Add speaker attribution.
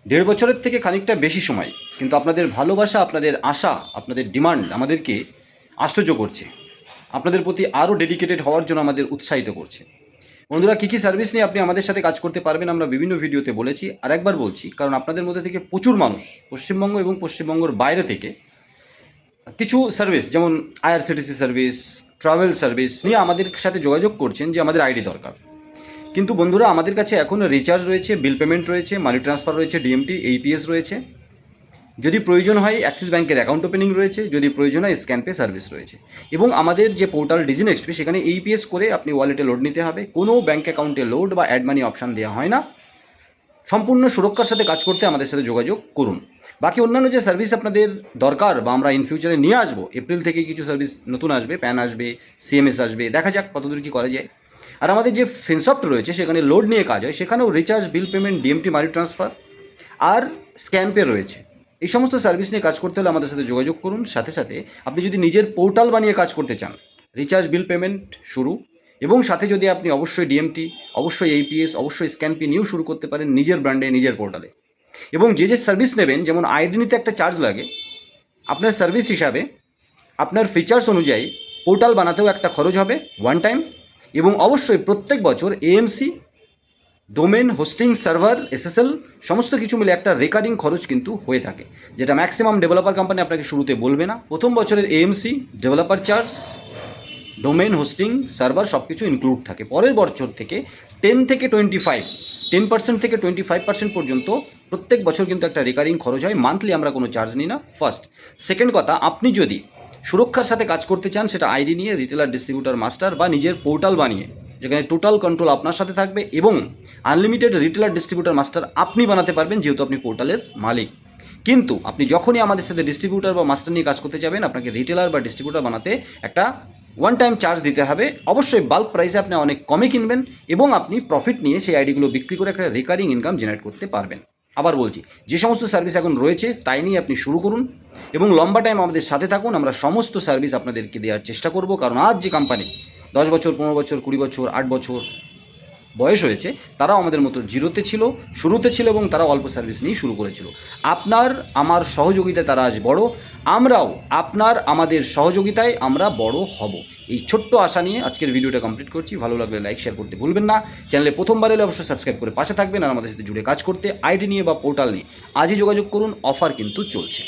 Speaker 1: দেড় বছরের থেকে খানিকটা বেশি সময়, কিন্তু আপনাদের ভালোবাসা, আপনাদের আশা, আপনাদের ডিমান্ড আমাদেরকে আশ্চর্য করছে। আপনাদের প্রতি আরও ডেডিকেটেড হওয়ার জন্য আমাদের উৎসাহিত করছে। বন্ধুরা, কী কী সার্ভিস নিয়ে আপনি আমাদের সাথে কাজ করতে পারবেন আমরা বিভিন্ন ভিডিওতে বলেছি, আর একবার বলছি, কারণ আপনাদের মধ্যে থেকে প্রচুর মানুষ পশ্চিমবঙ্গ এবং পশ্চিমবঙ্গের বাইরে থেকে কিছু সার্ভিস যেমন আইআরসিটিসি সার্ভিস, ট্রাভেল সার্ভিস নিয়ে আমাদের সাথে যোগাযোগ করছেন যে আমাদের আইডি দরকার। কিন্তু বন্ধুরা, আমাদের কাছে এখন রিচার্জ রয়েছে, বিল পেমেন্ট রয়েছে, মানি ট্রান্সফার রয়েছে, ডিএমটি, এইপিএস রয়েছে। যদি প্রয়োজন হয় অ্যাক্সিস ব্যাংকের অ্যাকাউন্ট ওপেনিং রয়েছে, যদি প্রয়োজন হয় স্ক্যান পে সার্ভিস রয়েছে। এবং আমাদের যে পোর্টাল ডিজিনেক্সট পে, সেখানে এইপিএস করে আপনি ওয়ালেটে লোড নিতে হবে। কোনো ব্যাঙ্ক অ্যাকাউন্টে লোড বা অ্যাড মানি অপশান দেওয়া হয় না। সম্পূর্ণ সুরক্ষার সাথে কাজ করতে আমাদের সাথে যোগাযোগ করুন। বাকি অন্যান্য যে সার্ভিস আপনাদের দরকার বা আমরা ইন ফিউচারে নিয়ে আসবো, এপ্রিল থেকে কিছু সার্ভিস নতুন আসবে, প্যান আসবে, সিএমএস আসবে, দেখা যাক কতদূর কী করা যায়। আর আমাদের যে ফিনসফট রয়েছে সেখানে লোড নিয়ে কাজ হয়, সেখানেও recharge, bill payment, DMT, money transfer আর স্ক্যান পে রয়েছে। এই সমস্ত সার্ভিস নিয়ে কাজ করতে হলে আমাদের সাথে যোগাযোগ করুন। সাথে সাথে আপনি যদি নিজের পোর্টাল বানিয়ে কাজ করতে চান, রিচার্জ, বিল পেমেন্ট শুরু, এবং সাথে যদি আপনি অবশ্যই ডিএমটি, অবশ্যই এইপিএস, অবশ্যই স্ক্যান পে নিয়েও শুরু করতে পারেন নিজের ব্র্যান্ডে, নিজের পোর্টালে। এবং যে যে সার্ভিস নেবেন, যেমন আইডি নিতে একটা চার্জ লাগে, আপনার সার্ভিস হিসাবে আপনার ফিচার্স অনুযায়ী পোর্টাল বানাতেও একটা খরচ হবে ওয়ান টাইম। এবং অবশ্যই প্রত্যেক বছর AMC, domain, hosting, server, SSL সমস্ত কিছু মিলে একটা রেকারিং খরচ কিন্তু হয়ে থাকে, যেটা ম্যাক্সিমাম ডেভেলপার কোম্পানি আপনাকে শুরুতে বলবে না। প্রথম বছরের AMC, developer charge, domain, hosting, server সব কিছু ইনক্লুড থাকে। পরের বছর থেকে 10% থেকে 25% পর্যন্ত প্রত্যেক বছর কিন্তু একটা রেকারিং খরচ হয়। মান্থলি আমরা কোনো চার্জ নিই না, ফার্স্ট। সেকেন্ড কথা, আপনি যদি সুরক্ষার সাথে কাজ করতে চান, সেটা আইডি নিয়ে, রিটেলার, ডিস্ট্রিবিউটার, মাস্টার বা নিজের পোর্টাল বানিয়ে, যেখানে টোটাল কন্ট্রোল আপনার সাথে থাকবে এবং আনলিমিটেড রিটেলার, ডিস্ট্রিবিউটার, মাস্টার আপনি বানাতে পারবেন, যেহেতু আপনি পোর্টালের মালিক। কিন্তু আপনি যখনই আমাদের সাথে ডিস্ট্রিবিউটার বা মাস্টার নিয়ে কাজ করতে যাবেন, আপনাকে রিটেলার বা ডিস্ট্রিবিউটার বানাতে একটা ওয়ান টাইম চার্জ দিতে হবে। অবশ্যই বাল্ক প্রাইসে আপনি অনেক কমে কিনবেন এবং আপনি প্রফিট নিয়ে সেই আইডিগুলো বিক্রি করে একটা রেকারিং ইনকাম জেনারেট করতে পারবেন। আবার বলছি, যে সমস্ত সার্ভিস এখন রয়েছে তাই নিয়ে আপনি শুরু করুন এবং লম্বা টাইম আমাদের সাথে থাকুন। আমরা সমস্ত সার্ভিস আপনাদেরকে দেওয়ার চেষ্টা করব, কারণ আজ যে কোম্পানি 10 বছর, 15 বছর, 20 বছর, 8 বছর বয়স হয়েছে, তারাও আমাদের মতো জিরোতে ছিল, শুরুতে ছিল এবং তারা অল্প সার্ভিস নিয়েই শুরু করেছিল। আপনার আমার সহযোগিতায় তারা আজ বড়, আমরাও আমাদের সহযোগিতায় আমরা বড় হব। এই ছোট্ট আশা নিয়ে আজকের ভিডিওটা কমপ্লিট করছি। ভালো লাগলে লাইক, শেয়ার করতে ভুলবেন না। চ্যানেলে প্রথমবার এলে অবশ্যই সাবস্ক্রাইব করে পাশে থাকবেন। আর আমাদের সাথে জুড়ে কাজ করতে আইডি নিয়ে বা পোর্টাল নিয়ে আজই যোগাযোগ করুন, অফার কিন্তু চলছে।